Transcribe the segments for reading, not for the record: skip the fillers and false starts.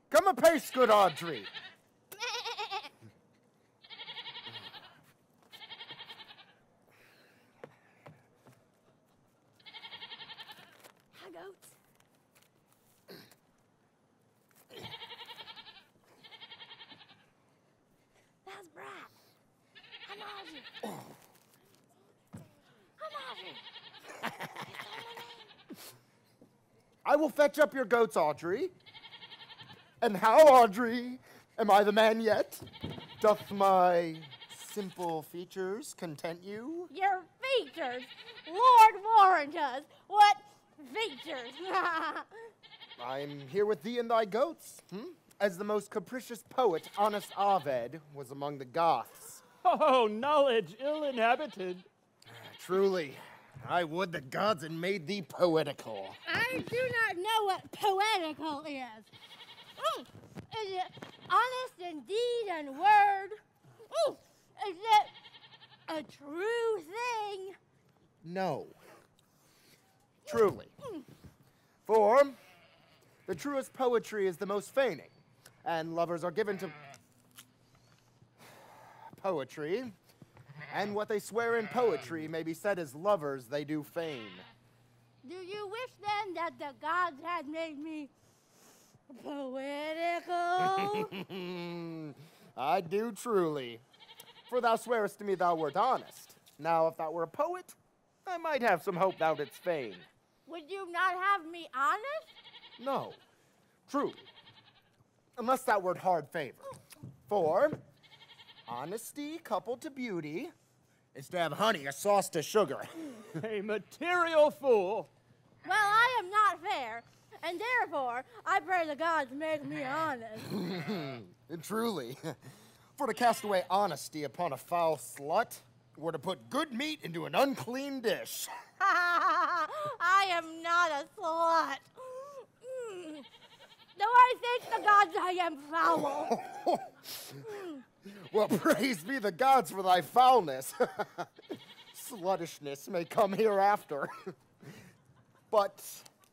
Come apace, good Audrey. Hi, goats. That's Brad. I'm Audrey. I'm Audrey. I will fetch up your goats, Audrey. And how, Audrey, am I the man yet? Doth my simple features content you? Your features. Lord warrant us. What features? I'm here with thee and thy goats, as the most capricious poet, honest Ovid, was among the Goths. Oh, knowledge ill-inhabited. Truly, I would the gods had made thee poetical. I do not know what poetical is. Is it honest in deed and word? Is it a true thing? No. Truly. For the truest poetry is the most feigning, and lovers are given to poetry, and what they swear in poetry may be said as lovers they do feign. Do you wish then that the gods had made me poetical? I do truly. For thou swearest to me thou wert honest. Now, if thou were a poet, I might have some hope thou didst feign. Would you not have me honest? No, truly. Unless thou wert hard favor. For honesty coupled to beauty is to have honey or sauce to sugar. A material fool. Well, I am not fair, and therefore I pray the gods make me honest. Truly. For to cast away honesty upon a foul slut were to put good meat into an unclean dish. I am not a slut. Though I thank the gods I am foul. Well, praise be the gods for thy foulness. Sluttishness may come hereafter. But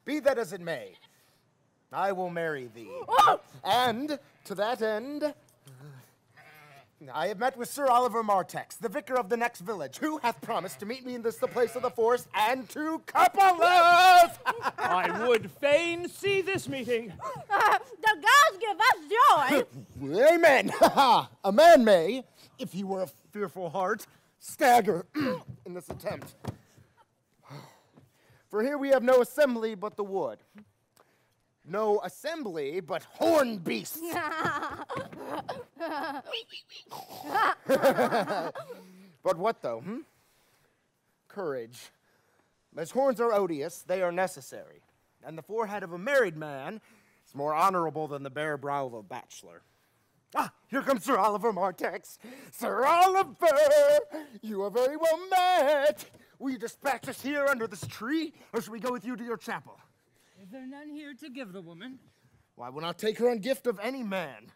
be that as it may, I will marry thee. Oh! And to that end, I have met with Sir Oliver Martex, the vicar of the next village, who hath promised to meet me in this the place of the forest and to couple us. I would fain see this meeting. The gods give us joy. Amen. A man may, if he were a fearful heart, stagger in this attempt. For here we have no assembly but the wood. No assembly but horned beasts. But what though, Courage. As horns are odious, they are necessary. And the forehead of a married man is more honorable than the bare brow of a bachelor. Ah, here comes Sir Oliver Martex. Sir Oliver, you are very well met. Will you dispatch us here under this tree, or shall we go with you to your chapel? Is there none here to give the woman? Why, will not take her on gift of any man.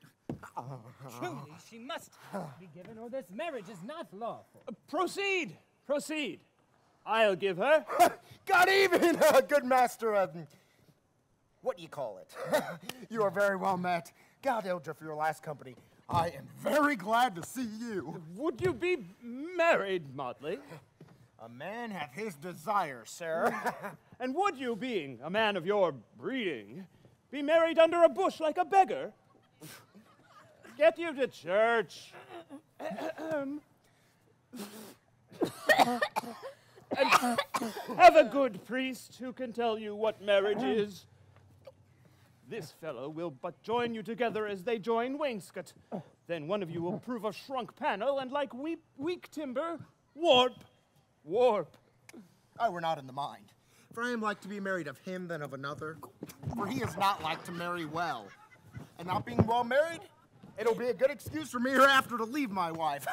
Truly, she must be given, or this marriage is not lawful. Proceed, proceed. I'll give her. God even, good master. What do you call it? You are very well met. God help you for your last company. I am very glad to see you. Would you be married, Motley? A man hath his desire, sir. And would you, being a man of your breeding, be married under a bush like a beggar? Get you to church. And have a good priest who can tell you what marriage is. This fellow will but join you together as they join wainscot. Then one of you will prove a shrunk panel, and like weak timber, warp. I were not in the mind. For I am like to be married of him than of another. For he is not like to marry well. And not being well married, it'll be a good excuse for me hereafter to leave my wife.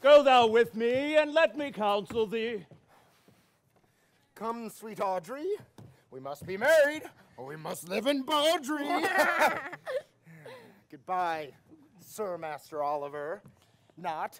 Go thou with me, and let me counsel thee. Come, sweet Audrey. We must be married, or we must live in Bawdry. Goodbye, Sir Master Oliver. Not,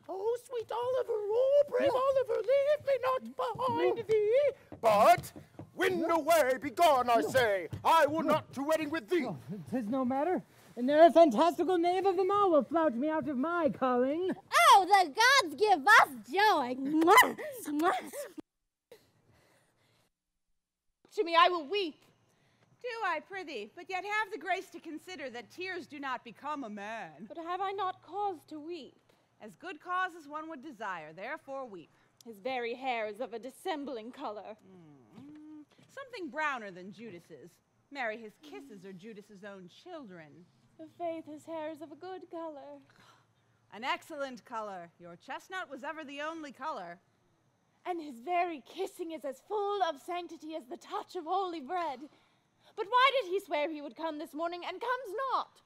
oh, sweet Oliver, oh, brave Oliver, leave me not behind thee. But, Wind away, begone, I say. I will not to wedding with thee. Oh, 'tis no matter. And there a fantastical knave of them all will flout me out of my calling. Oh, the gods give us joy. Mwah, mwah. To me, I will weep. Do I, prithee, but yet have the grace to consider that tears do not become a man. But have I not cause to weep? As good cause as one would desire, therefore weep. His very hair is of a dissembling color. Something browner than Judas's. Marry, his kisses are Judas's own children. The faith his hair is of a good color. An excellent color. Your chestnut was ever the only color. And his very kissing is as full of sanctity as the touch of holy bread. But why did he swear he would come this morning and comes not?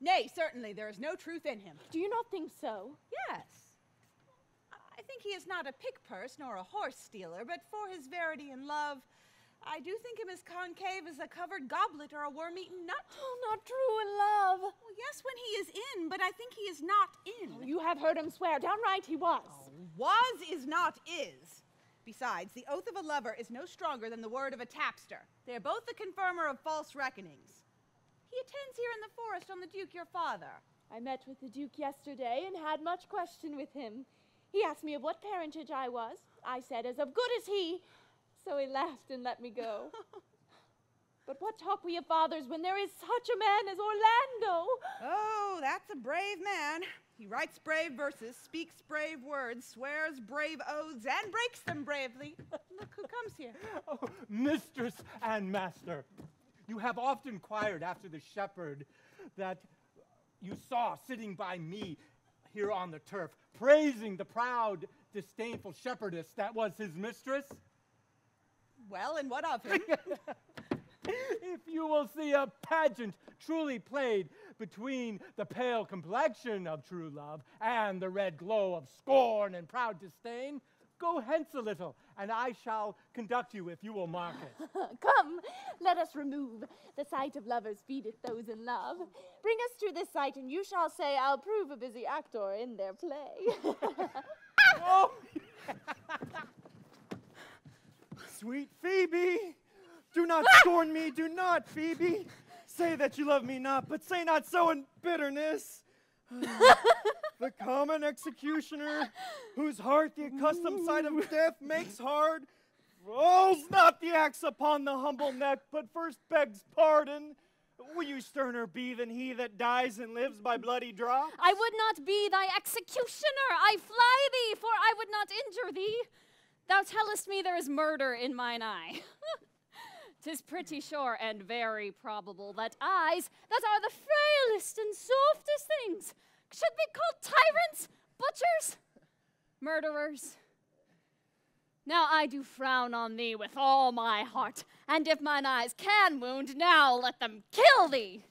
Nay, certainly there is no truth in him. Do you not think so? Yes. I think he is not a pick-purse nor a horse stealer, but for his verity and love, I do think him as concave as a covered goblet or a worm-eaten nut. Oh, not true in love. Well, yes, when he is in, but I think he is not in. Oh, you have heard him swear. Downright he was. Was is not is. Besides, the oath of a lover is no stronger than the word of a tapster. They are both the confirmer of false reckonings. He attends here in the forest on the Duke your father. I met with the Duke yesterday and had much question with him. He asked me of what parentage I was. I said, as of good as he. So he laughed and let me go. But what talk we of fathers when there is such a man as Orlando? Oh, that's a brave man. He writes brave verses, speaks brave words, swears brave oaths, and breaks them bravely. Look who comes here. Oh, mistress and master, you have often inquired after the shepherd that you saw sitting by me here on the turf, praising the proud, disdainful shepherdess that was his mistress. Well, and what of him? If you will see a pageant truly played between the pale complexion of true love and the red glow of scorn and proud disdain, go hence a little, and I shall conduct you if you will mark it. Come, let us remove. The sight of lovers feedeth those in love. Bring us to this sight, and you shall say, I'll prove a busy actor in their play. Oh! Sweet Phoebe, do not scorn me, do not, Phoebe. Say that you love me not, but say not so in bitterness. The common executioner, whose heart the accustomed sight of death makes hard, rolls not the axe upon the humble neck, but first begs pardon. Will you sterner be than he that dies and lives by bloody drops? I would not be thy executioner. I fly thee, for I would not injure thee. Thou tellest me there is murder in mine eye. 'Tis pretty sure and very probable that eyes that are the frailest and softest things should be called tyrants, butchers, murderers. Now I do frown on thee with all my heart, and if mine eyes can wound, now let them kill thee.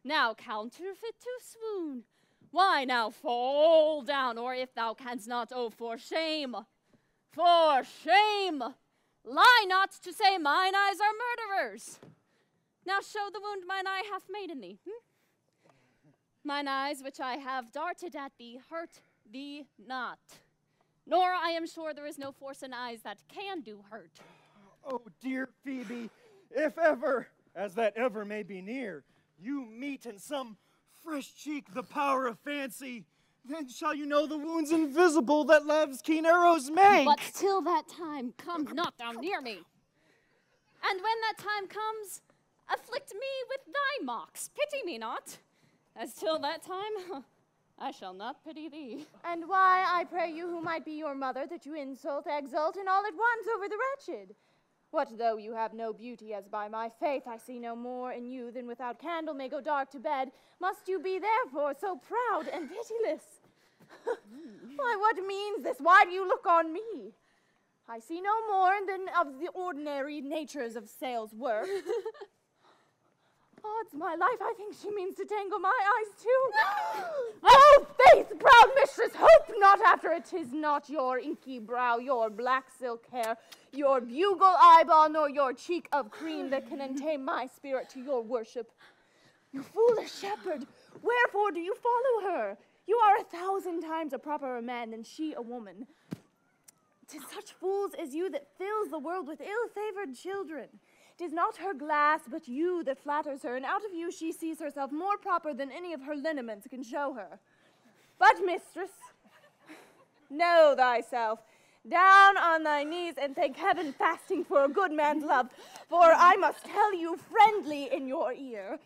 Now counterfeit to swoon. Why now fall down, or if thou canst not, oh, for shame, lie not to say mine eyes are murderers. Now show the wound mine eye hath made in thee. Mine eyes which I have darted at thee hurt thee not, nor I am sure there is no force in eyes that can do hurt. Oh, dear Phoebe, if ever, as that ever may be near, you meet in some fresh cheek the power of fancy, then shall you know the wounds invisible that love's keen arrows make. But till that time, come not down near me. And when that time comes, afflict me with thy mocks. Pity me not. As till that time, I shall not pity thee. And why, I pray you, who might be your mother, that you insult, exult, and all at once over the wretched? What though you have no beauty, as by my faith I see no more in you than without candle may go dark to bed, must you be therefore so proud and pitiless? Why, what means this? Why do you look on me? I see no more than of the ordinary natures of sales work. Odds my life, I think she means to tangle my eyes too. Oh, faith, proud mistress, hope not after it. 'Tis not your inky brow, your black silk hair, your bugle eyeball, nor your cheek of cream that can entame my spirit to your worship. You foolish shepherd, wherefore do you follow her? You are 1,000 times a properer man than she a woman. 'Tis such fools as you that fills the world with ill-favored children. 'Tis not her glass, but you that flatters her, and out of you she sees herself more proper than any of her lineaments can show her. But, mistress, know thyself, down on thy knees and thank heaven fasting for a good man's love, for I must tell you friendly in your ear,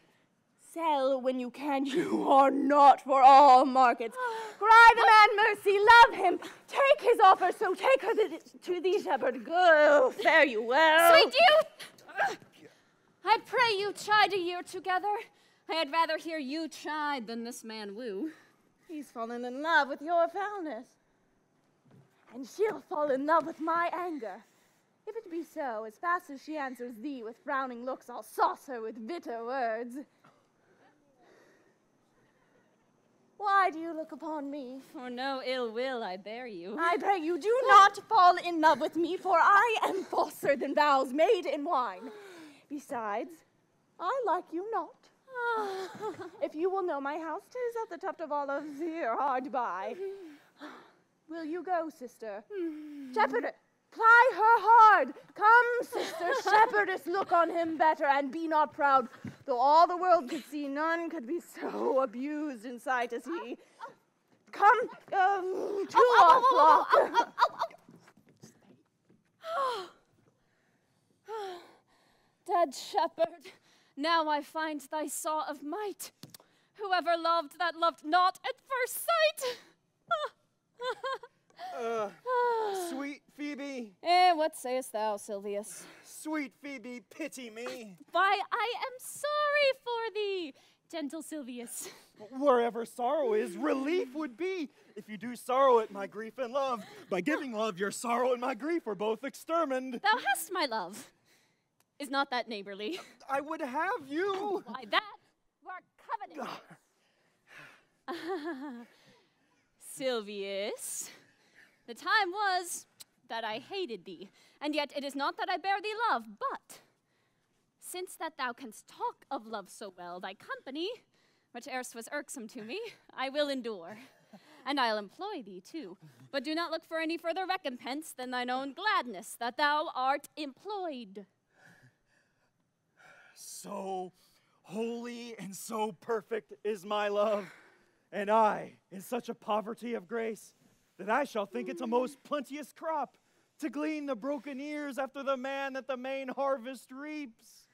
sell when you can, you are not for all markets. Cry the man mercy, love him, take his offer, so take her to thee, shepherd. Go, fare you well. Sweet youth! I pray you chide a year together. I had rather hear you chide than this man woo. He's fallen in love with your foulness, and she'll fall in love with my anger. If it be so, as fast as she answers thee with frowning looks, I'll sauce her with bitter words. Why do you look upon me? For no ill will I bear you. I pray you do not fall in love with me, for I am falser than vows made in wine. Besides, I like you not. If you will know my house, 'tis at the tuft of olives here hard by. Will you go, sister? Shepherdess, ply her hard. Come, sister, shepherdess, look on him better, and be not proud. Though all the world could see, none could be so abused in sight as he. Come to our flock. Dead shepherd, now I find thy saw of might. Whoever loved that loved not at first sight. Sweet Phoebe. What sayest thou, Silvius? Sweet Phoebe, pity me. Why, I am sorry for thee, gentle Silvius. Wherever sorrow is, relief would be. If you do sorrow at my grief and love, by giving love, your sorrow and my grief are both extermined. Thou hast my love. Is not that neighborly? I would have you. Why, that were covenant. Silvius, the time was that I hated thee, and yet it is not that I bear thee love, but since that thou canst talk of love so well, thy company, which erst was irksome to me, I will endure. And I'll employ thee too, but do not look for any further recompense than thine own gladness that thou art employed. So holy and so perfect is my love, and I in such a poverty of grace, that I shall think it's a most plenteous crop to glean the broken ears after the man that the main harvest reaps.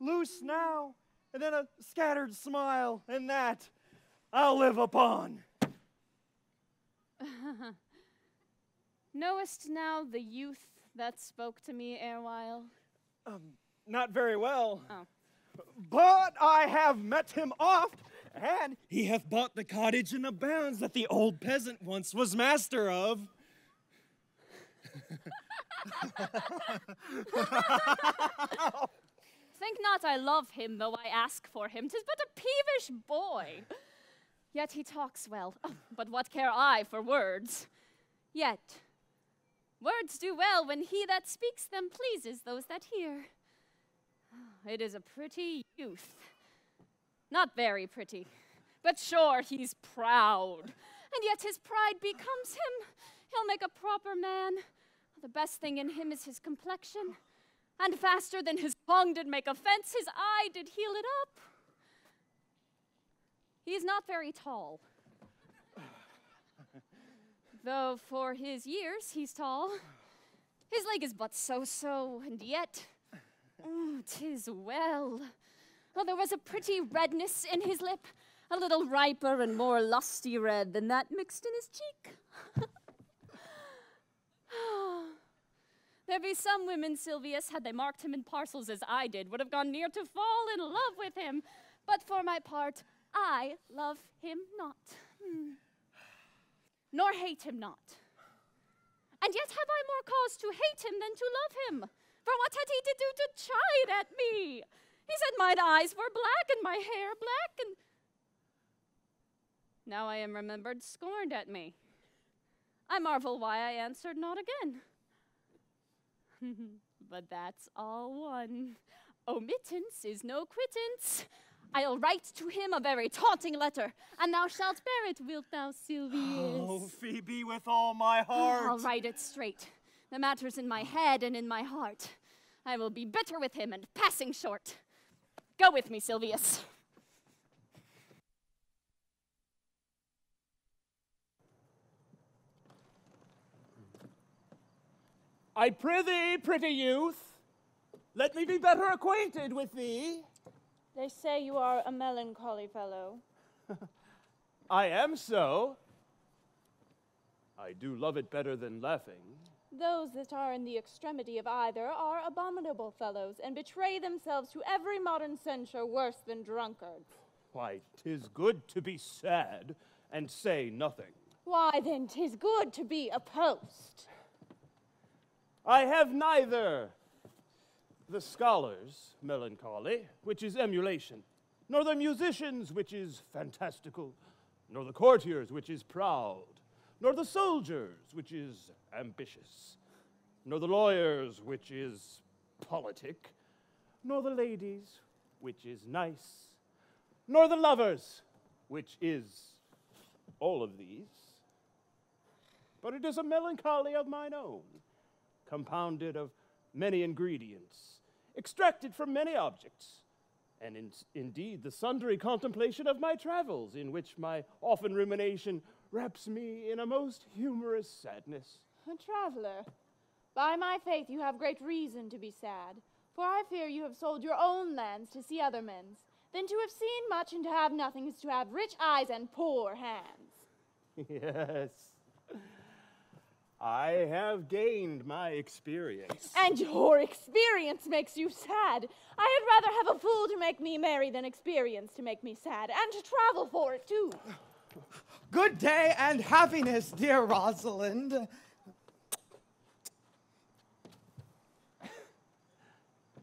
Loose now, and then a scattered smile, and that I'll live upon. Knowest now the youth that spoke to me erewhile? Not very well. Oh. But I have met him oft, and he hath bought the cottage in the bounds that the old peasant once was master of. Think not I love him, though I ask for him. 'Tis but a peevish boy. Yet he talks well. Oh, but what care I for words? Yet words do well when he that speaks them pleases those that hear. It is a pretty youth. Not very pretty, but sure he's proud. And yet his pride becomes him. He'll make a proper man. The best thing in him is his complexion. And faster than his tongue did make offense, his eye did heal it up. He is not very tall. Though for his years he's tall. His leg is but so-so, and yet, 'tis well. Oh, there was a pretty redness in his lip, a little riper and more lusty red than that mixed in his cheek. There be some women, Silvius, had they marked him in parcels as I did, would have gone near to fall in love with him. But for my part, I love him not, nor hate him not. And yet have I more cause to hate him than to love him. For what had he to do to chide at me? He said mine eyes were black and my hair black, and now I am remembered scorned at me. I marvel why I answered not again. But that's all one. Omittance is no quittance. I'll write to him a very taunting letter, and thou shalt bear it, wilt thou, Silvius? Oh, Phoebe, with all my heart. I'll write it straight. The matter's in my head and in my heart. I will be bitter with him and passing short. Go with me, Silvius. I prithee, pretty youth, let me be better acquainted with thee. They say you are a melancholy fellow. I am so. I do love it better than laughing. Those that are in the extremity of either are abominable fellows, and betray themselves to every modern censure worse than drunkards. Why, 'tis good to be sad and say nothing. Why, then, 'tis good to be a post. I have neither the scholars' melancholy, which is emulation, nor the musicians', which is fantastical, nor the courtiers', which is proud, nor the soldiers', which is ambitious, nor the lawyers', which is politic, nor the ladies', which is nice, nor the lovers', which is all of these. But it is a melancholy of mine own, compounded of many ingredients, extracted from many objects, and indeed the sundry contemplation of my travels, in which my often rumination wraps me in a most humorous sadness. A traveler, by my faith you have great reason to be sad, for I fear you have sold your own lands to see other men's. Then to have seen much and to have nothing is to have rich eyes and poor hands. Yes, I have gained my experience. And your experience makes you sad. I had rather have a fool to make me merry than experience to make me sad, and to travel for it, too. Good day and happiness, dear Rosalind.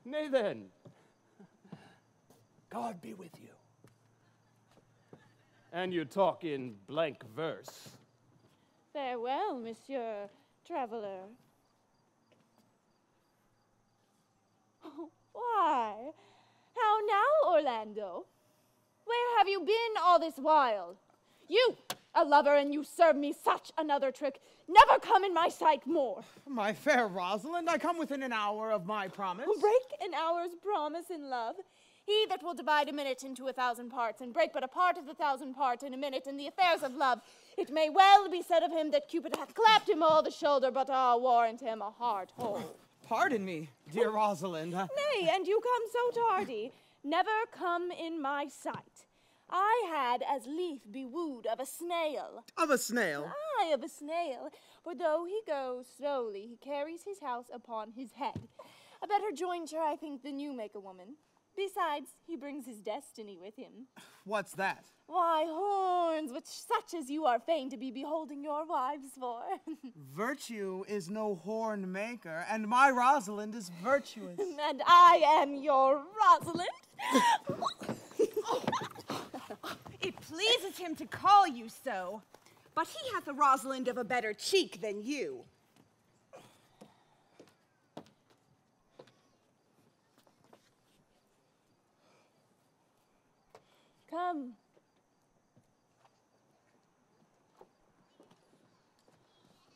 Nay then, God be with you. And you talk in blank verse. Farewell, Monsieur Traveler. Why? How now, Orlando? Where have you been all this while? You, a lover, and you serve me such another trick. Never come in my sight more. My fair Rosalind, I come within an hour of my promise. Break an hour's promise in love. He that will divide a minute into 1,000 parts, and break but a part of the 1,000 part in a minute in the affairs of love, it may well be said of him that Cupid hath clapped him o'er the shoulder, but warrant him a heart whole. Pardon me, dear Rosalind. Nay, and you come so tardy. Never come in my sight. I had as lief be wooed of a snail. Of a snail? Aye, of a snail. For though he goes slowly, he carries his house upon his head. A better jointure, I think, than you make a woman. Besides, he brings his destiny with him. What's that? Why, horns, which such as you are fain to be beholding your wives for. Virtue is no horn maker, and my Rosalind is virtuous. And I am your Rosalind. It pleases him to call you so, but he hath a Rosalind of a better cheek than you. Come.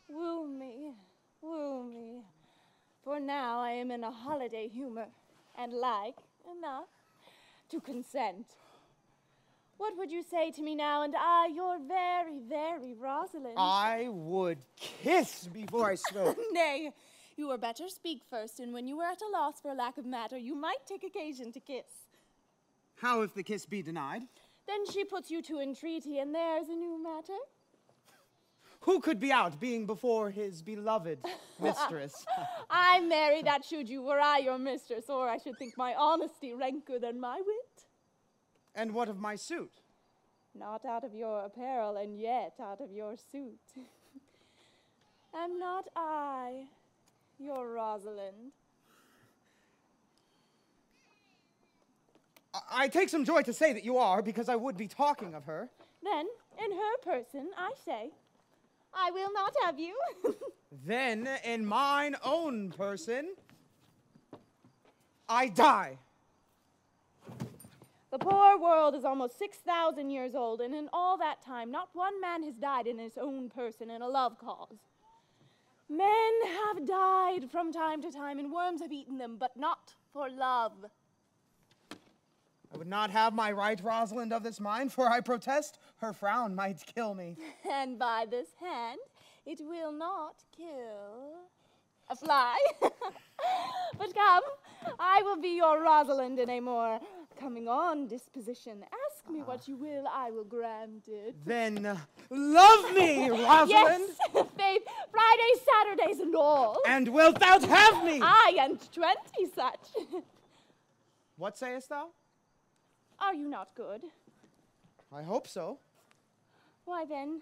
Woo me, for now I am in a holiday humor, and like enough to consent. What would you say to me now, and I, your very, very Rosalind? I would kiss before I spoke. Nay, you were better speak first, and when you were at a loss for lack of matter, you might take occasion to kiss. How if the kiss be denied? Then she puts you to entreaty, and there's a new matter. Who could be out, being before his beloved mistress? I marry that should you, were I your mistress, or I should think my honesty ranker than my wit. And what of my suit? Not out of your apparel, and yet out of your suit. Am not I your Rosalind? I take some joy to say that you are, because I would be talking of her. Then, in her person, I say, I will not have you. Then, in mine own person, I die. The poor world is almost 6,000 years old, and in all that time, not one man has died in his own person in a love cause. Men have died from time to time, and worms have eaten them, but not for love. I would not have my right, Rosalind, of this mind, for I protest her frown might kill me. And by this hand, it will not kill a fly. But come, I will be your Rosalind in a more coming-on disposition. Ask me what you will, I will grant it. Then love me, Rosalind. Yes, faith, Fridays, Saturdays, and all. And wilt thou have me? Aye, and 20 such. What sayest thou? Are you not good? I hope so. Why then,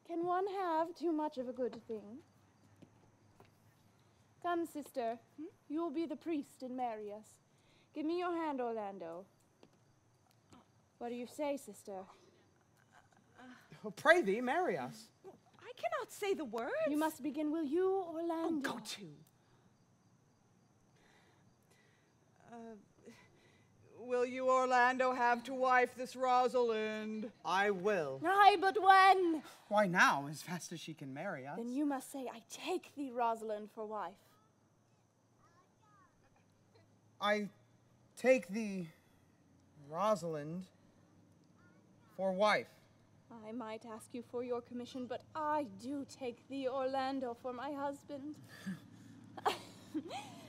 can one have too much of a good thing? Come, sister, you'll be the priest and marry us. Give me your hand, Orlando. What do you say, sister? Oh, pray thee, marry us. I cannot say the words. You must begin, will you, Orlando? Go to. Will you, Orlando, have to wife this Rosalind? I will. Aye, but when? Why now, as fast as she can marry us? Then you must say, I take thee, Rosalind, for wife. I take thee, Rosalind, for wife. I might ask you for your commission, but I do take thee, Orlando, for my husband.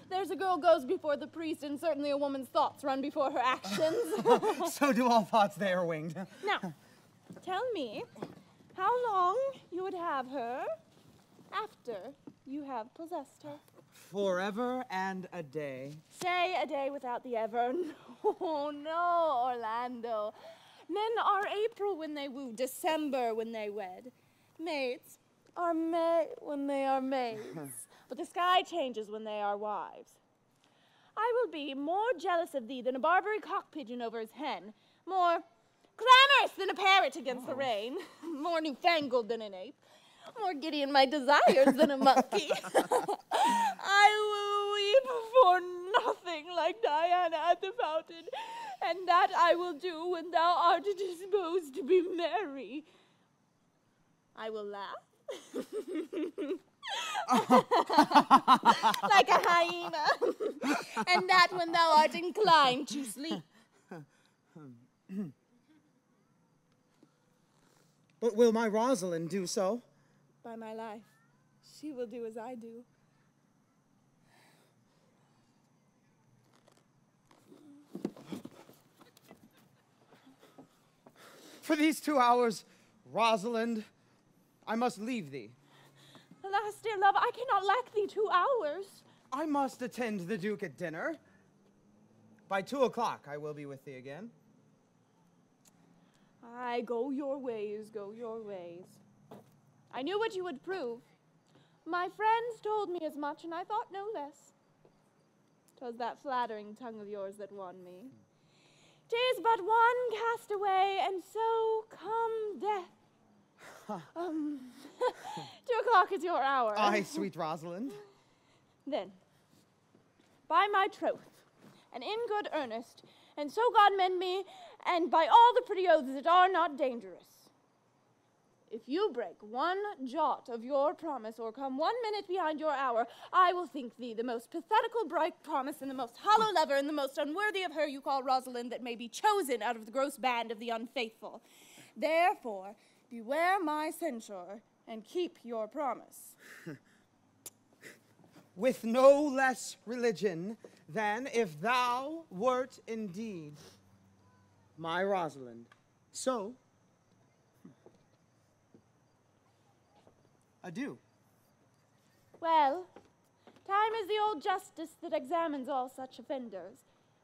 There's a girl goes before the priest, and certainly a woman's thoughts run before her actions. So do all thoughts they are winged. Now, tell me how long you would have her after you have possessed her. Forever and a day. Say a day without the ever. No, no, Orlando. Men are April when they woo, December when they wed. Maids are May when they are maids. But the sky changes when they are wives. I will be more jealous of thee than a Barbary cock pigeon over his hen, more clamorous than a parrot against the rain, more newfangled than an ape, more giddy in my desires than a monkey. I will weep for nothing like Diana at the fountain, and that I will do when thou art disposed to be merry. I will laugh. Like a hyena, and that when thou art inclined to sleep. But will my Rosalind do so? By my life, she will do as I do. For these 2 hours, Rosalind, I must leave thee. Alas, dear love, I cannot lack thee 2 hours. I must attend the Duke at dinner. By 2 o'clock I will be with thee again. Aye, go your ways, go your ways. I knew what you would prove. My friends told me as much, and I thought no less. 'Twas that flattering tongue of yours that won me. 'Tis but one cast away, and so come death. 2 o'clock is your hour. Aye, sweet Rosalind. Then, by my troth, and in good earnest, and so God mend me, and by all the pretty oaths that are not dangerous, if you break one jot of your promise or come 1 minute behind your hour, I will think thee the most pathetical bright promise and the most hollow lover and the most unworthy of her you call Rosalind that may be chosen out of the gross band of the unfaithful. Therefore, beware my censure and keep your promise. With no less religion than if thou wert indeed my Rosalind. So, adieu. Well, time is the old justice that examines all such offenders,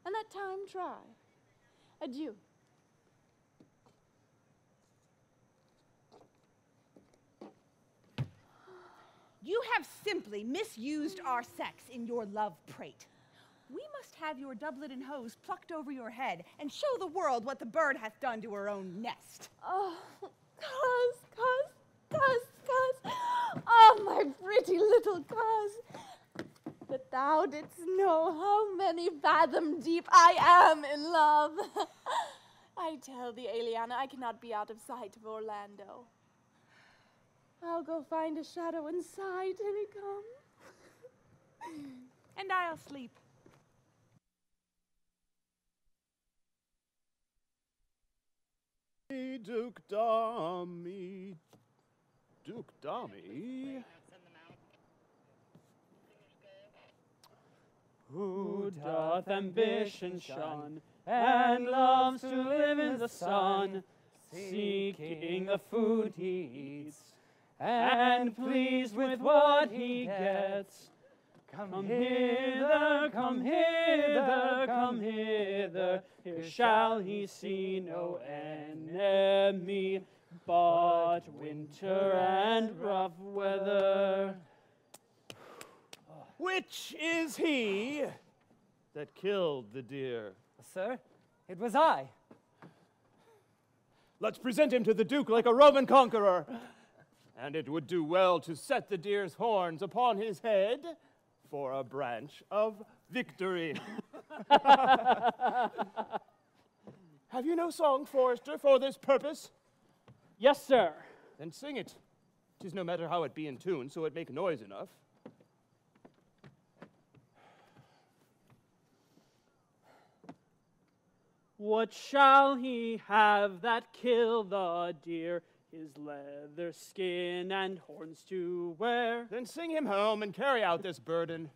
and let time try. Adieu. You have simply misused our sex in your love prate. We must have your doublet and hose plucked over your head and show the world what the bird hath done to her own nest. Oh, Cuz. Oh, my pretty little Cuz. That thou didst know how many fathom deep I am in love. I tell thee, Eliana, I cannot be out of sight of Orlando. I'll go find a shadow inside till he comes. And I'll sleep. Duke Dami. Duke Dami? Who doth ambition shun, and loves to live in the sun, seeking the food he eats, and pleased with what he gets. Come hither, come hither, come hither, here shall he see no enemy, but winter and rough weather. Which is he that killed the deer? Sir, it was I. Let's present him to the Duke like a Roman conqueror. And it would do well to set the deer's horns upon his head for a branch of victory. Have you no song, Forester, for this purpose? Yes, sir. Then sing it. 'Tis no matter how it be in tune, so it make noise enough. What shall he have that killed the deer? His leather skin and horns to wear. Then sing him home and carry out this burden.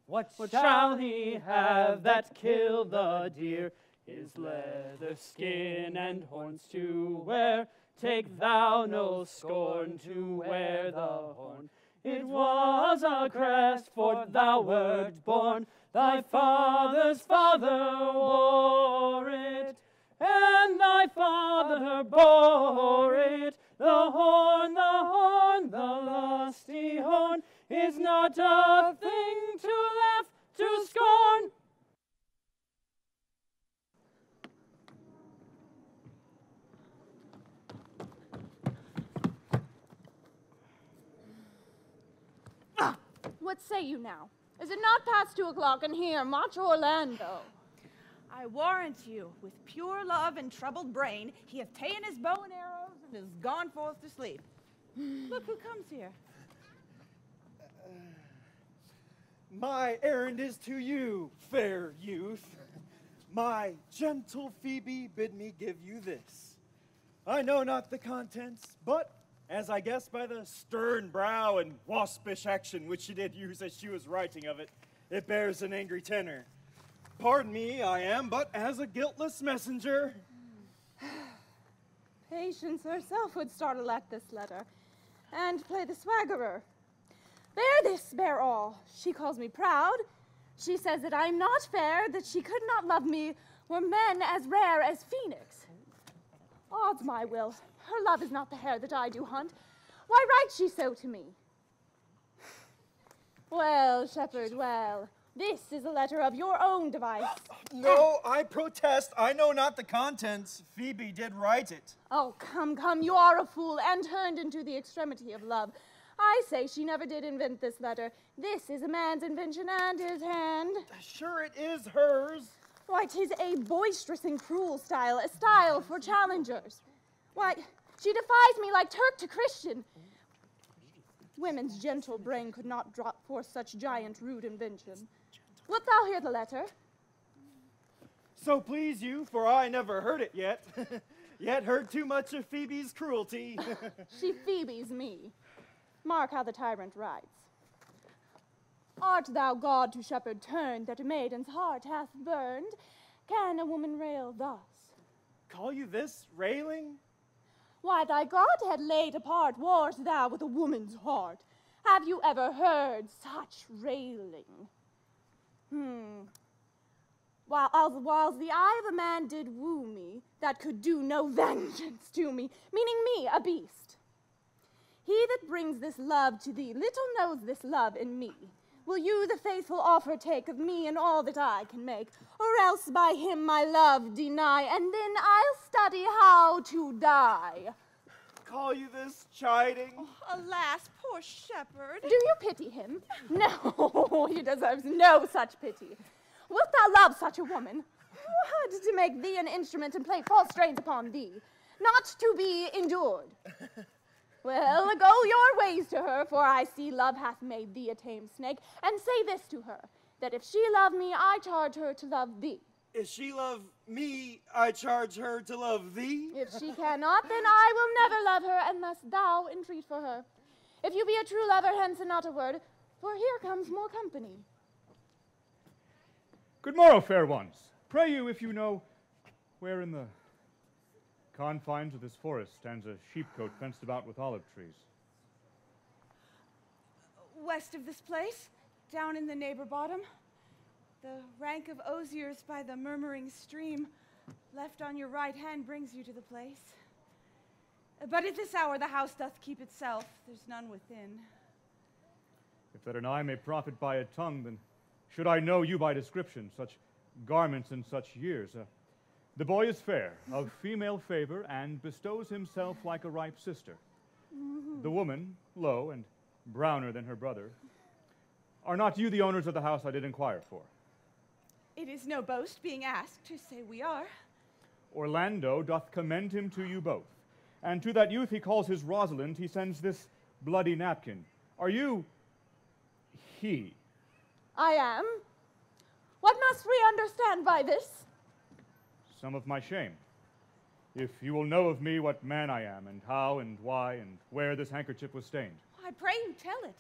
What shall he have that killed the deer? His leather skin and horns to wear. Take thou no scorn to wear the horn. It was a crest, for thou wert born. Thy father's father wore it, and thy father bore it. The horn, the lusty horn, is not a thing to laugh, to scorn. What say you now? Is it not past 2 o'clock, and here march Orlando? I warrant you, with pure love and troubled brain, he hath ta'en his bow and arrows and is gone forth to sleep. Look who comes here. My errand is to you, fair youth. My gentle Phoebe bid me give you this. I know not the contents, but as I guess by the stern brow and waspish action which she did use as she was writing of it, it bears an angry tenor. Pardon me, I am but as a guiltless messenger. Patience herself would startle at this letter, and play the swaggerer. Bear this, bear all. She calls me proud. She says that I am not fair, that she could not love me were men as rare as Phoenix. Odds my will, her love is not the hare that I do hunt. Why writes she so to me? Well, shepherd, well, this is a letter of your own device. No, I protest. I know not the contents. Phoebe did write it. Oh, come, come, you are a fool, and turned into the extremity of love. I say she never did invent this letter. This is a man's invention and his hand. Sure it is hers. Why, 'tis a boisterous and cruel style, a style for challengers. Why, she defies me like Turk to Christian. Women's gentle brain could not drop forth such giant rude invention. Wilt thou hear the letter? So please you, for I never heard it yet. Yet heard too much of Phoebe's cruelty. She Phoebes me. Mark how the tyrant writes. Art thou God to shepherd turned, that a maiden's heart hath burned? Can a woman rail thus? Call you this railing? Why, thy Godhead laid apart, warst thou with a woman's heart. Have you ever heard such railing? Whiles the eye of a man did woo me, that could do no vengeance to me, meaning me, a beast. He that brings this love to thee little knows this love in me. Will you the faithful offer take of me and all that I can make, or else by him my love deny, and then I'll study how to die. Call you this chiding? Oh, alas, poor shepherd. Do you pity him? No, he deserves no such pity. Wilt thou love such a woman? What, to make thee an instrument and play false strains upon thee, not to be endured? Well, go your ways to her, for I see love hath made thee a tame snake, and say this to her, that if she love me, I charge her to love thee. If she love me, I charge her to love thee. If she cannot, then I will never love her unless thou entreat for her. If you be a true lover, hence and not a word, for here comes more company. Good morrow, fair ones. Pray you, if you know, where in the confines of this forest stands a sheepcote fenced about with olive trees. West of this place, down in the neighbor bottom, the rank of osiers by the murmuring stream, left on your right hand, brings you to the place. But at this hour the house doth keep itself, there's none within. If that an eye may profit by a tongue, then should I know you by description, such garments and such years. The boy is fair, of female favor, and bestows himself like a ripe sister. The woman, low and browner than her brother. Are not you the owners of the house I did inquire for? It is no boast being asked to say we are. Orlando doth commend him to you both, and to that youth he calls his Rosalind he sends this bloody napkin. Are you he? I am. What must we understand by this? Some of my shame. If you will know of me what man I am, and how and why and where this handkerchief was stained. I pray you tell it.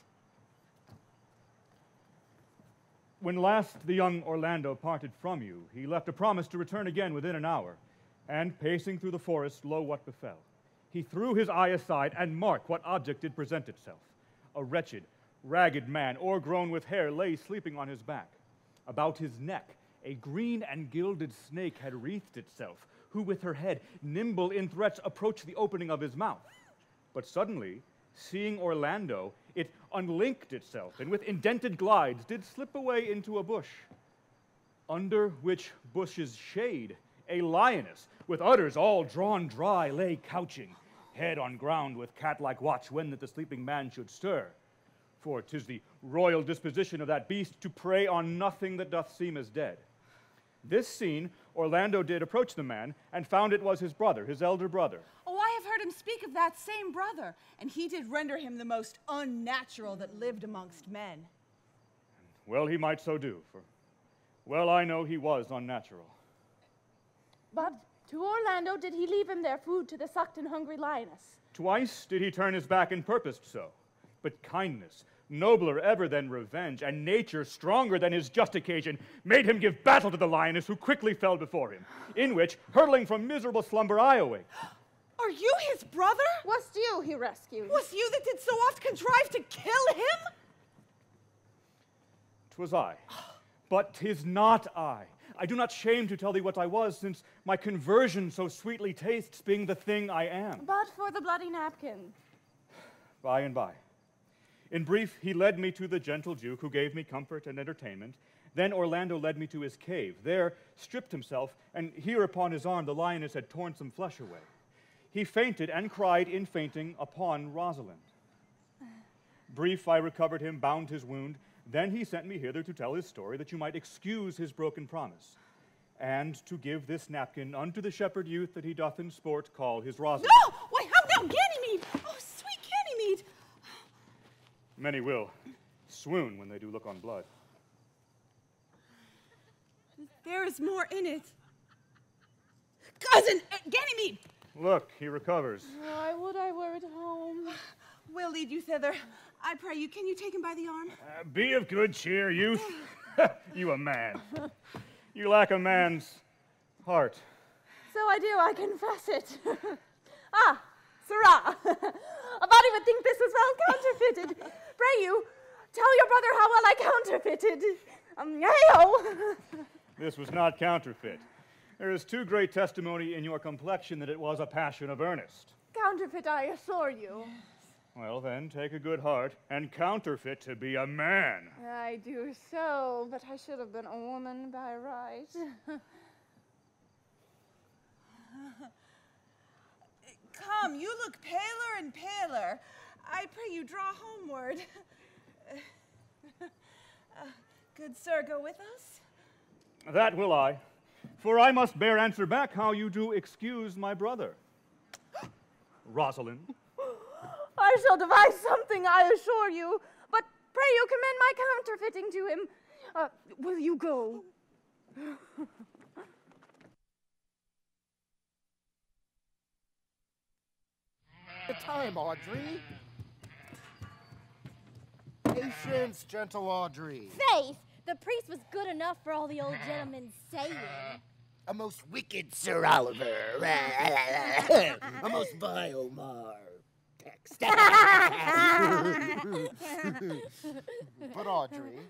When last the young Orlando parted from you, he left a promise to return again within an hour, and pacing through the forest, lo, what befell. He threw his eye aside, and mark what object did present itself. A wretched, ragged man, o'ergrown with hair, lay sleeping on his back. About his neck, a green and gilded snake had wreathed itself, who with her head, nimble in threats, approached the opening of his mouth. But suddenly, seeing Orlando, it unlinked itself, and with indented glides did slip away into a bush, under which bush's shade a lioness, with udders all drawn dry, lay couching, head on ground with cat-like watch when that the sleeping man should stir. For 'tis the royal disposition of that beast to prey on nothing that doth seem as dead. This seen, Orlando did approach the man, and found it was his brother, his elder brother. Oh, I have heard him speak of that same brother, and he did render him the most unnatural that lived amongst men. Well, he might so do, for well I know he was unnatural. But to Orlando did he leave him their food to the sucked and hungry lioness? Twice did he turn his back and purposed so, but kindness, nobler ever than revenge, and nature stronger than his just occasion, made him give battle to the lioness, who quickly fell before him, in which, hurtling from miserable slumber, I awake. Are you his brother? Wast you he rescued? Was you that did so oft contrive to kill him? 'Twas I, but 'tis not I. I do not shame to tell thee what I was, since my conversion so sweetly tastes, being the thing I am. But for the bloody napkin. By and by. In brief, he led me to the gentle Duke, who gave me comfort and entertainment. Then Orlando led me to his cave. There stripped himself, and here upon his arm the lioness had torn some flesh away. He fainted and cried in fainting upon Rosalind. Brief, I recovered him, bound his wound. Then he sent me hither to tell his story, that you might excuse his broken promise, and to give this napkin unto the shepherd youth that he doth in sport call his Rosalind. No! Why, how now, Ganymede! Oh, sweet Ganymede! Many will swoon when they do look on blood. There is more in it. Cousin, Ganymede! Look, he recovers. I would I were at home. We'll lead you thither. I pray you, can you take him by the arm? Be of good cheer, youth. You a man. You lack a man's heart. So I do, I confess it. Ah, sirrah, a body would think this was well counterfeited. Pray you, tell your brother how well I counterfeited. Hey-ho! This was not counterfeit. There is too great testimony in your complexion that it was a passion of earnest. Counterfeit, I assure you. Well, then, take a good heart and counterfeit to be a man. I do so, but I should have been a woman by right. Come, you look paler and paler. I pray you draw homeward. Good sir, go with us? That will I, for I must bear answer back how you do excuse my brother. Rosalind. I shall devise something, I assure you. But pray you commend my counterfeiting to him. Will you go? The time, Audrey. Patience, gentle Audrey. Faith, the priest was good enough for all the old gentleman's saying. A most wicked Sir Oliver. A most vile Mar. Text. But Audrey,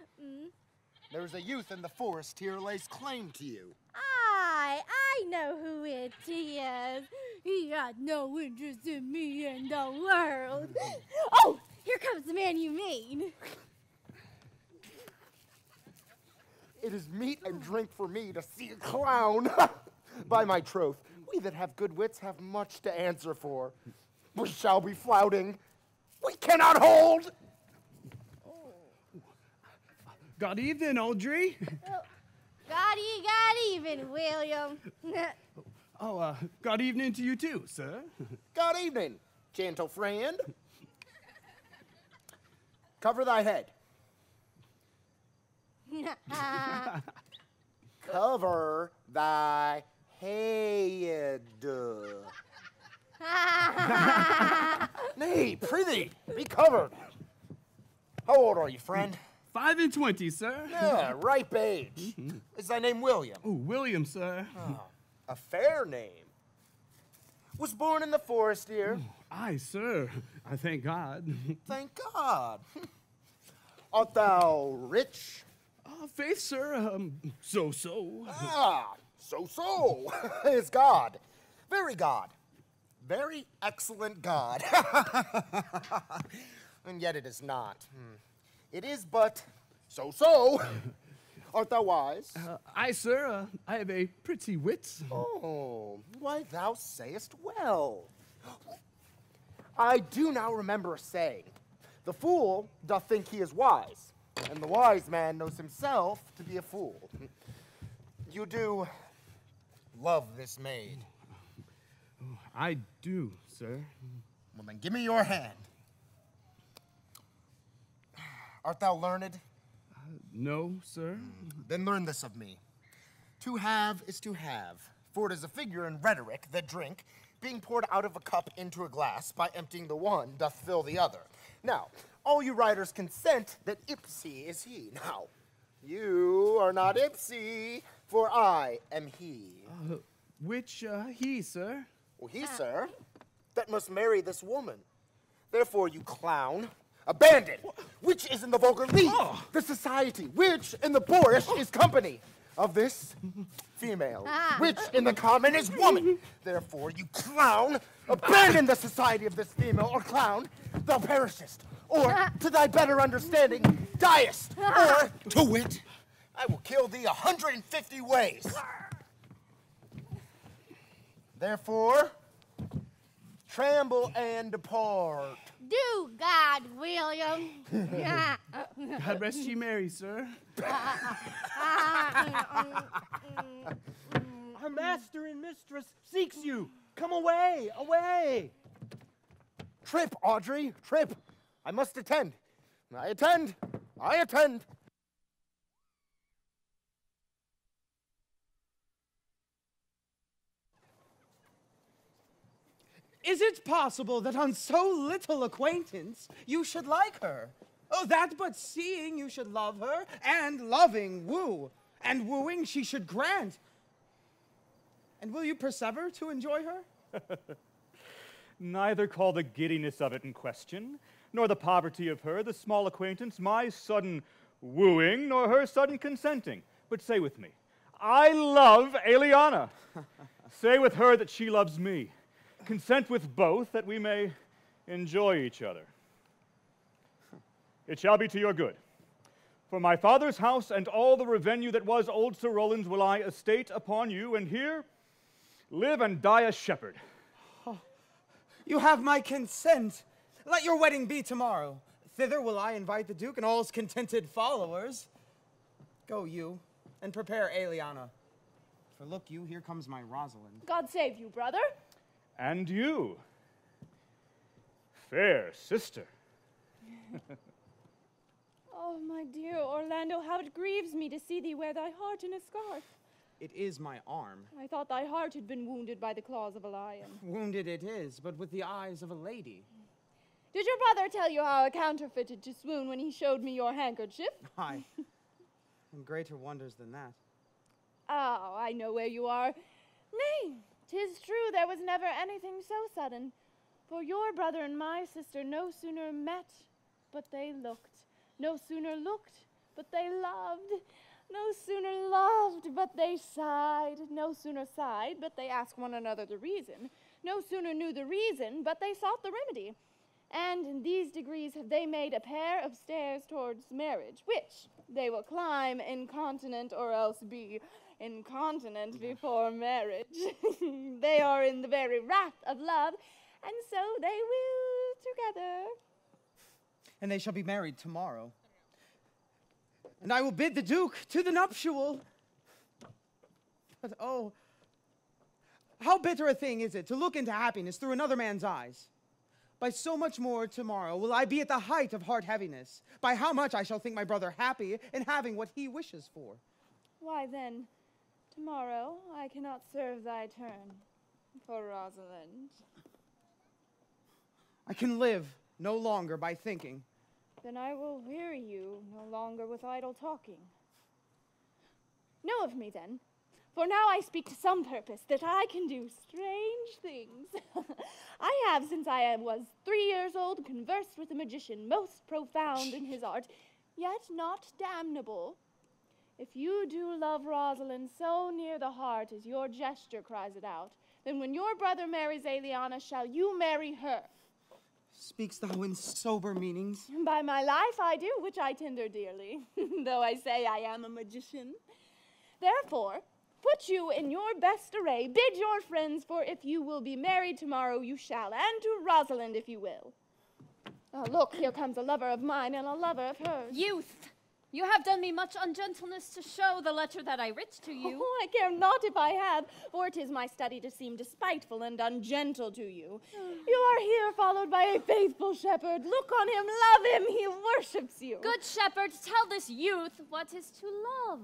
there's a youth in the forest here lays claim to you. I know who it is. He had no interest in me in the world. Oh, here comes the man you mean. It is meat and drink for me to see a clown. By my troth, we that have good wits have much to answer for. We shall be flouting. We cannot hold. Good evening, Audrey. God even, William. Good evening to you too, sir. Good evening, gentle friend. Cover thy head. Cover thy head. Nay, prithee, be covered. How old are you, friend? 5 and 20, sir. Yeah, ripe age. Is thy name William? Oh, William, sir. Oh, a fair name. Was born in the forest here. Aye, sir. I thank God. Thank God. Art thou rich? Faith, sir, so-so. Ah, so-so. Is God. Very God. Very excellent God. And yet it is not. It is but so-so. Art thou wise? Aye, sir, I have a pretty wit. Oh, why thou sayest well. I do now remember a saying, the fool doth think he is wise, and the wise man knows himself to be a fool. You do love this maid. I do, sir. Well, then give me your hand. Art thou learned? No, sir. Then learn this of me. To have is to have, for it is a figure in rhetoric that drink, being poured out of a cup into a glass, by emptying the one, doth fill the other. Now, all you writers consent that ipsy is he. Now, you are not ipsy, for I am he. Which he, sir? Well, he, sir, that must marry this woman. Therefore, you clown, a bandit, which is in the vulgar league, the society, which in the boorish is company of this female, which in the common is woman. Therefore, you clown, abandon the society of this female, or clown, thou perishest, or to thy better understanding, diest, or to wit, I will kill thee 150 ways. Therefore, tremble and depart. Do God, William. God rest ye merry, sir. Our master and mistress seeks you. Come away, away. Trip, Audrey, trip. I must attend. I attend. I attend. Is it possible that on so little acquaintance you should like her? Oh, that but seeing you should love her, and loving woo, and wooing she should grant. And will you persever to enjoy her? Neither call the giddiness of it in question, nor the poverty of her, the small acquaintance, my sudden wooing, nor her sudden consenting. But say with me, I love Eliana. Say with her that she loves me. Consent with both that we may enjoy each other. It shall be to your good. For my father's house and all the revenue that was old Sir Roland's will I estate upon you, and here live and die a shepherd. Oh, you have my consent. Let your wedding be tomorrow. Thither will I invite the Duke and all his contented followers. Go you, and prepare Eliana. For look you, here comes my Rosalind. God save you, brother. And you, Fair sister. Oh, my dear Orlando, how it grieves me to see thee wear thy heart in a scarf. It is my arm. I thought thy heart had been wounded by the claws of a lion. Wounded it is, but with the eyes of a lady. Did your brother tell you how I counterfeited to swoon when he showed me your handkerchief? Aye. And greater wonders than that. Oh, I know where you are. Nay, 'tis true there was never anything so sudden. For your brother and my sister no sooner met, but they looked. No sooner looked, but they loved. No sooner loved, but they sighed. No sooner sighed, but they asked one another the reason. No sooner knew the reason, but they sought the remedy. And in these degrees have they made a pair of stairs towards marriage, which they will climb incontinent or else be incontinent before marriage. They are in the very wrath of love, and so they will together. And they shall be married tomorrow. And I will bid the Duke to the nuptial. But oh, how bitter a thing is it to look into happiness through another man's eyes. By so much more tomorrow will I be at the height of heart heaviness. By how much I shall think my brother happy in having what he wishes for. Why then, tomorrow I cannot serve thy turn for Rosalind. I can live no longer by thinking. Then I will weary you no longer with idle talking. Know of me then, for now I speak to some purpose, that I can do strange things. I have, since I was 3 years old, conversed with a magician most profound in his art, yet not damnable. If you do love Rosalind so near the heart as your gesture cries it out, then when your brother marries Eliana, shall you marry her? Speakst thou in sober meanings? By my life I do, which I tender dearly, though I say I am a magician. Therefore, put you in your best array, bid your friends, for if you will be married tomorrow, you shall, and to Rosalind if you will. Oh, look, here comes a lover of mine and a lover of hers. Youth, you have done me much ungentleness to show the letter that I writ to you. Oh, I care not if I have, for it is my study to seem despiteful and ungentle to you. You are here followed by a faithful shepherd. Look on him, love him, he worships you. Good shepherd, tell this youth what is to love.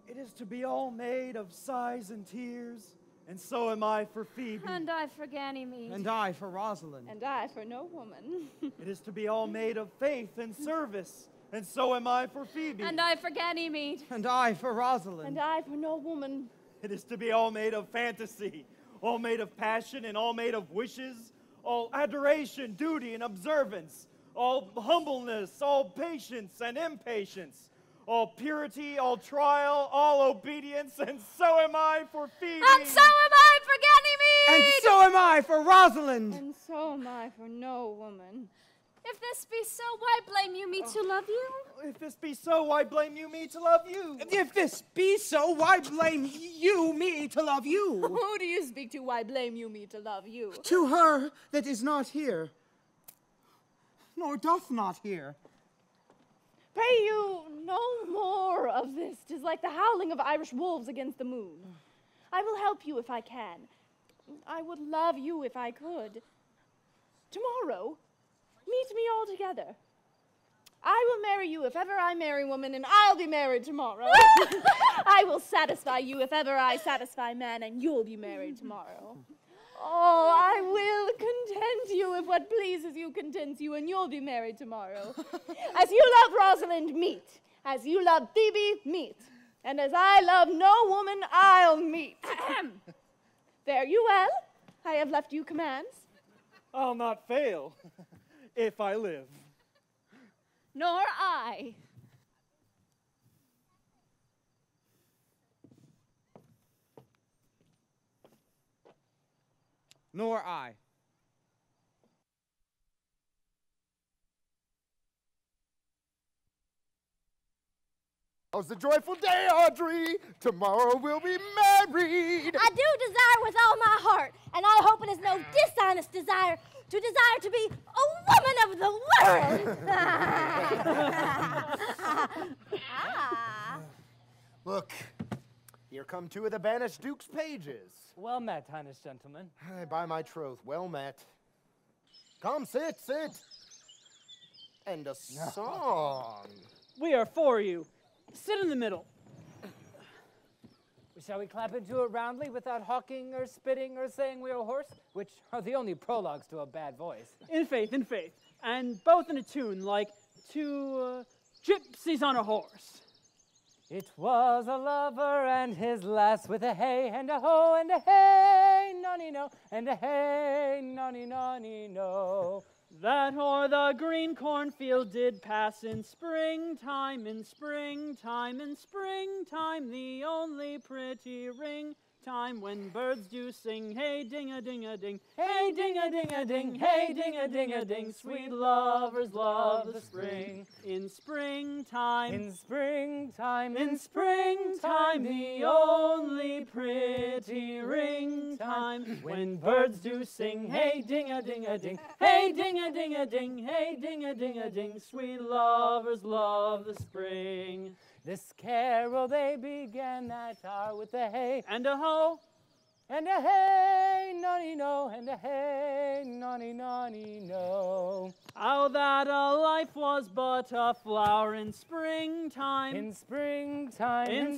It is to be all made of sighs and tears, and so am I for Phoebe. And I for Ganymede. And I for Rosalind. And I for no woman. It is to be all made of faith and service, and so am I for Phoebe. And I for Ganymede. And I for Rosalind. And I for no woman. It is to be all made of fantasy, all made of passion, and all made of wishes, all adoration, duty, and observance, all humbleness, all patience and impatience, all purity, all trial, all obedience, and so am I for Phoebe. And so am I for Ganymede. And so am I for Rosalind. And so am I for no woman. If this be so, why blame you me to love you? If this be so, why blame you me to love you? If this be so, why blame you me to love you? Who do you speak to? Why blame you me to love you? To her that is not here, nor doth not hear. Pray you no more of this. 'Tis like the howling of Irish wolves against the moon. I will help you if I can. I would love you if I could. Tomorrow, meet me all together. I will marry you if ever I marry woman, and I'll be married tomorrow. I will satisfy you if ever I satisfy man, and you'll be married tomorrow. Oh, I will content you if what pleases you contents you, and you'll be married tomorrow. As you love Rosalind, meet. As you love Phoebe, meet. And as I love no woman, I'll meet. Fare you well. I have left you commands. I'll not fail if I live. Nor I. Nor I. How's the joyful day, Audrey? Tomorrow we'll be married. I do desire with all my heart, and I hope it is no dishonest desire to be a woman of the world. Look, here come two of the banished Duke's pages. Well met, Highness gentlemen. By my troth, well met. Come, sit. And a song. We are for you. Sit in the middle. Shall we clap into it roundly without hawking or spitting or saying we are hoarse, which are the only prologues to a bad voice? In faith, and both in a tune like two gypsies on a horse. It was a lover and his lass with a hey and a ho and a hey, nonny no, and a hey, nonny nonny no. That o'er the green cornfield did pass in springtime, the only pretty ring time when birds do sing, hey ding-a-ding-a-ding, hey ding-a-ding-a-ding, hey ding-a-ding-a-ding, sweet lovers love the spring. In springtime, the only pretty ring time when birds do sing, hey ding-a-ding-a-ding, hey ding-a-ding-a-ding, hey ding-a-ding-a-ding, sweet lovers love the spring. This carol they began that hour with a hey and a ho and a hey, nonny no, and a hey, nonny nonny no. How that a life was but a flower in springtime. In springtime,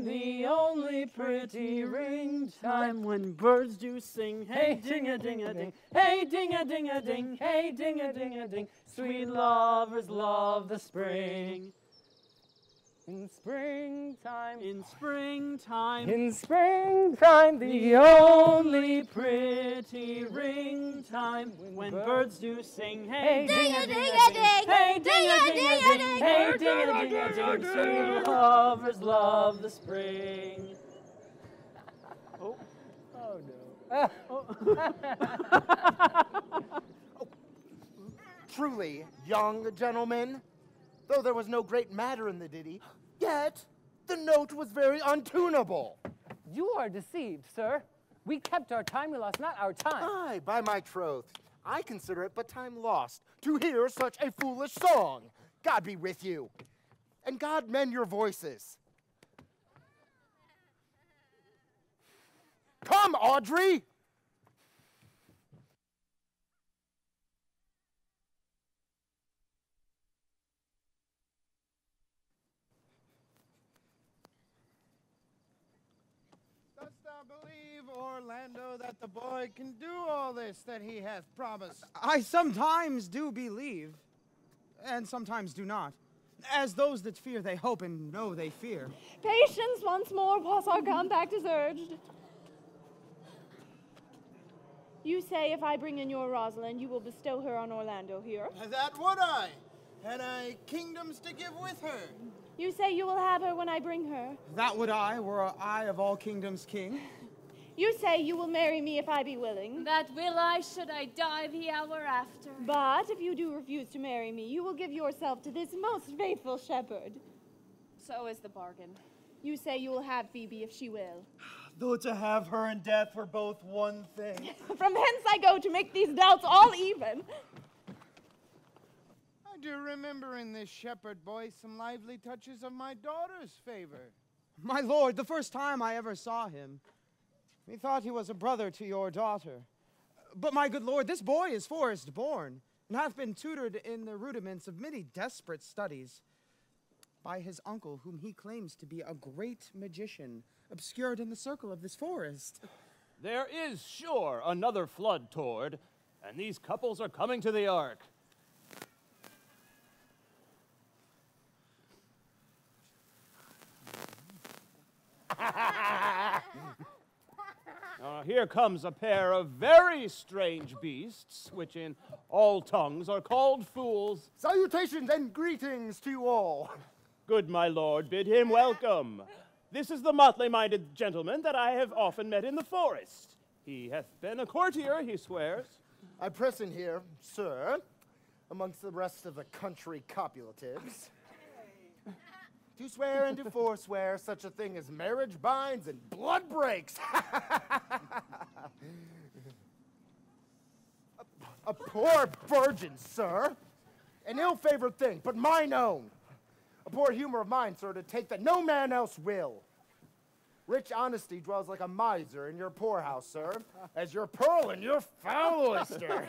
the only pretty ring time when birds do sing, hey ding-a-ding-a-ding, hey ding-a-ding-a-ding, hey ding-a-ding-a-ding, sweet lovers love the spring. In springtime, the only pretty ring time when birds do sing, hey ding-a-ding-a-ding, hey ding-a-ding-a-ding, hey ding-a-ding-a-ding, sweet lovers love the spring. Oh no. Truly, young gentlemen, though there was no great matter in the ditty, yet the note was very untunable. You are deceived, sir. We kept our time, we lost not our time. Aye, by my troth, I consider it but time lost to hear such a foolish song. God be with you, and God mend your voices. Come, Audrey! Believe, Orlando, that the boy can do all this that he hath promised. I sometimes do believe, and sometimes do not. As those that fear they hope, and know they fear. Patience once more, whilst our compact is urged. You say if I bring in your Rosalind, you will bestow her on Orlando here. That would I, had I kingdoms to give with her. You say you will have her when I bring her. That would I, were I of all kingdoms king. You say you will marry me if I be willing. That will I, should I die the hour after. But if you do refuse to marry me, you will give yourself to this most faithful shepherd. So is the bargain. You say you will have Phoebe if she will. Though to have her and death were both one thing. From hence I go to make these doubts all even. I do remember in this shepherd boy some lively touches of my daughter's favor. My lord, the first time I ever saw him, methought he was a brother to your daughter. But my good lord, this boy is forest born, and hath been tutored in the rudiments of many desperate studies by his uncle, whom he claims to be a great magician, obscured in the circle of this forest. There is sure another flood toward, and these couples are coming to the ark. Here comes a pair of very strange beasts, which in all tongues are called fools. Salutations and greetings to you all. Good my lord, bid him welcome. This is the motley-minded gentleman that I have often met in the forest. He hath been a courtier, he swears. I press in here, sir, amongst the rest of the country copulatives, to swear and to forswear such a thing as marriage binds and blood breaks. A poor virgin, sir. An ill-favored thing, but mine own. A poor humor of mine, sir, to take that no man else will. Rich honesty dwells like a miser in your poorhouse, sir, as your pearl in your foul oyster.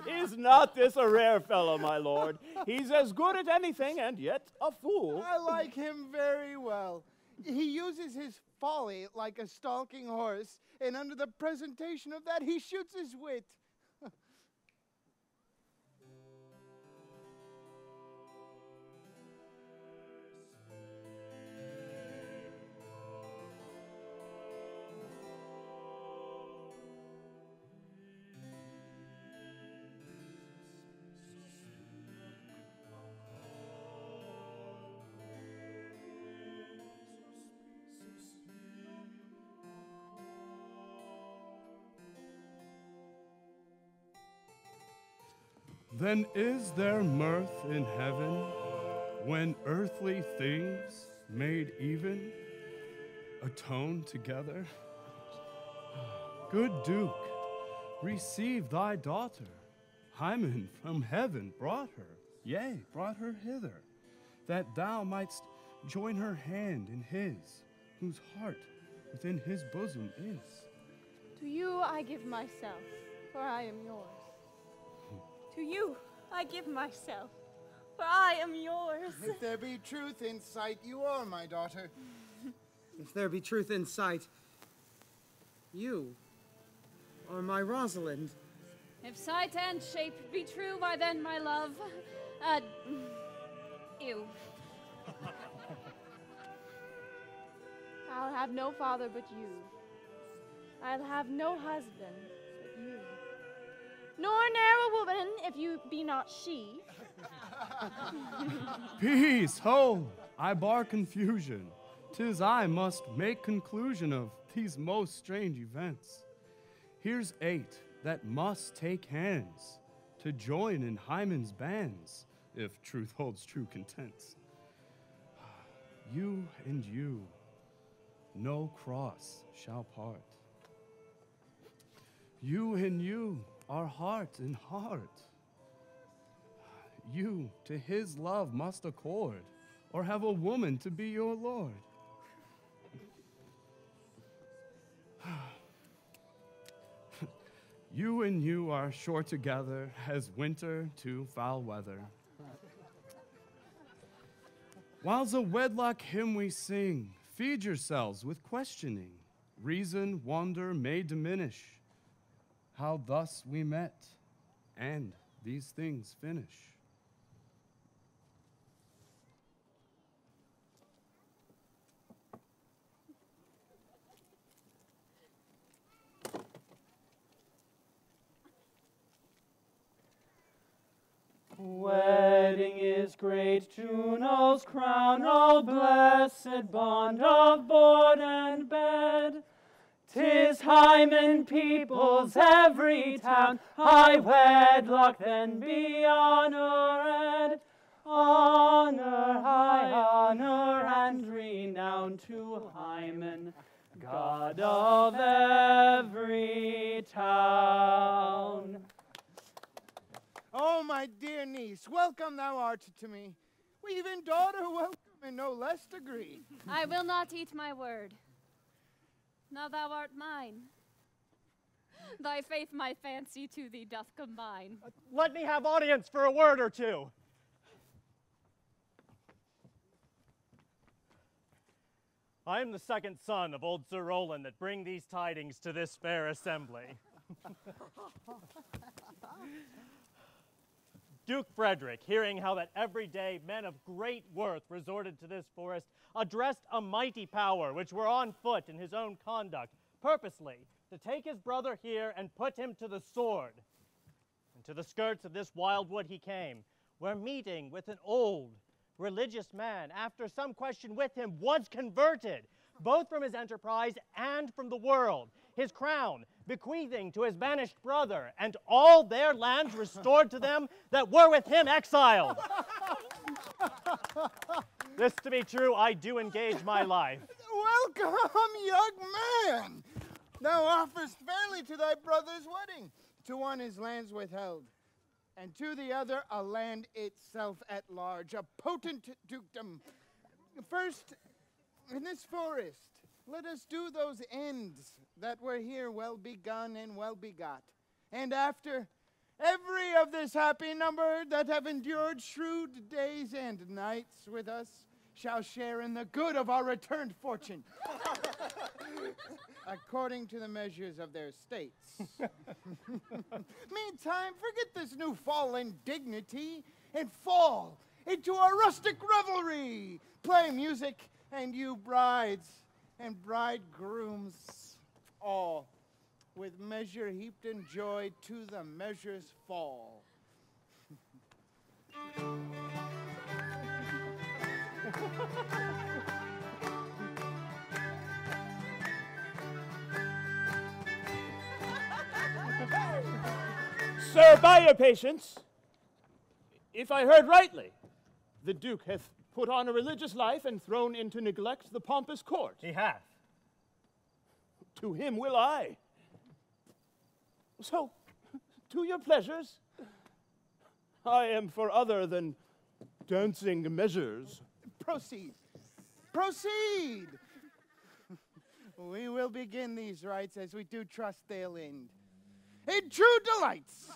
Is not this a rare fellow, my lord? He's as good at anything and yet a fool. I like him very well. He uses his folly like a stalking horse, and under the presentation of that, he shoots his wit. Then is there mirth in heaven when earthly things made even atone together? Good Duke, receive thy daughter. Hymen from heaven brought her, yea, brought her hither, that thou mightst join her hand in his, whose heart within his bosom is. To you I give myself, for I am yours. To you I give myself, for I am yours. If there be truth in sight, you are my daughter. If there be truth in sight, you are my Rosalind. If sight and shape be true, why then, my love, ew. I'll have no father but you. I'll have no husband but you. Nor ne'er a woman, if you be not she. Peace, ho! I bar confusion. 'Tis I must make conclusion of these most strange events. Here's 8 that must take hands to join in Hymen's bands, if truth holds true contents. You and you, no cross shall part. You and you, our heart and heart. You to his love must accord, or have a woman to be your lord. You and you are sure together as winter to foul weather. Whiles a wedlock hymn we sing, feed yourselves with questioning. Reason, wonder may diminish how thus we met, and these things finish. Wedding is great Juno's crown, oh blessed bond of board and bed. 'Tis Hymen peoples every town, high wedlock then be honored. Honor, high honor and renown to Hymen, God of every town. Oh, my dear niece, welcome thou art to me. Even daughter, welcome in no less degree. I will not eat my word. Now thou art mine. Thy faith my fancy to thee doth combine. Let me have audience for a word or two. I am the second son of old Sir Roland that bring these tidings to this fair assembly. Duke Frederick, hearing how that every day men of great worth resorted to this forest, addressed a mighty power which were on foot in his own conduct, purposely to take his brother here and put him to the sword. And to the skirts of this wild wood he came, where meeting with an old religious man, after some question with him, was converted, both from his enterprise and from the world, his crown bequeathing to his banished brother, and all their lands restored to them that were with him exiled. This to be true, I do engage my life. Welcome, young man. Thou offerest fairly to thy brother's wedding. To one his lands withheld, and to the other a land itself at large, a potent dukedom. First, in this forest, let us do those ends that were here well begun and well begot. And after every of this happy number that have endured shrewd days and nights with us shall share in the good of our returned fortune, according to the measures of their states. Meantime, forget this new fallen dignity and fall into our rustic revelry. Play music, and you brides and bridegrooms all, with measure heaped in joy to the measure's fall. Sir, by your patience, if I heard rightly, the Duke hath put on a religious life and thrown into neglect the pompous court. He hath. To him will I. So, to your pleasures, I am for other than dancing measures. Proceed. Proceed! We will begin these rites as we do trust they'll end in true delights.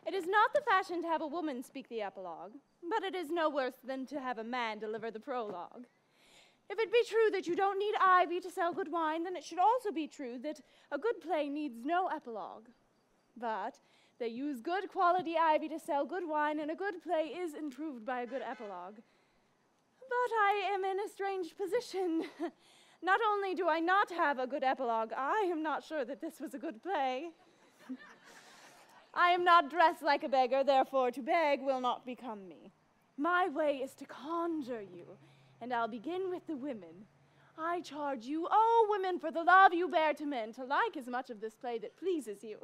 It is not the fashion to have a woman speak the epilogue, but it is no worse than to have a man deliver the prologue. If it be true that you don't need ivy to sell good wine, then it should also be true that a good play needs no epilogue. But they use good quality ivy to sell good wine, and a good play is improved by a good epilogue. But I am in a strange position. Not only do I not have a good epilogue, I am not sure that this was a good play. I am not dressed like a beggar, therefore to beg will not become me. My way is to conjure you, and I'll begin with the women. I charge you, O women, for the love you bear to men, to like as much of this play that pleases you.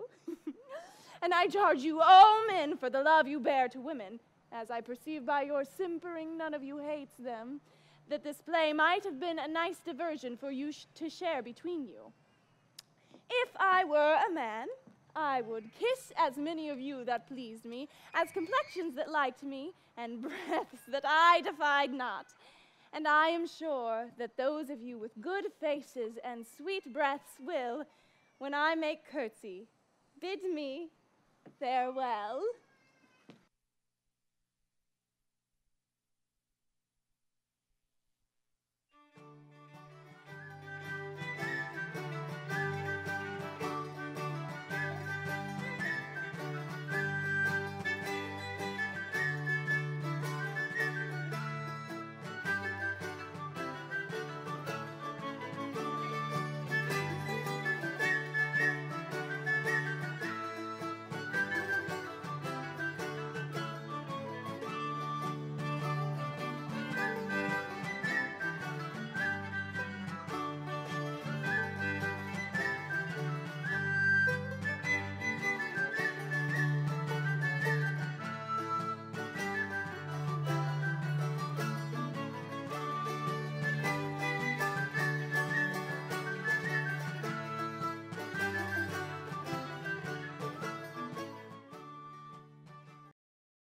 And I charge you, O men, for the love you bear to women, as I perceive by your simpering none of you hates them, that this play might have been a nice diversion for you to share between you. If I were a man, I would kiss as many of you that pleased me, as complexions that liked me, and breaths that I defied not. And I am sure that those of you with good faces and sweet breaths will, when I make curtsy, bid me farewell.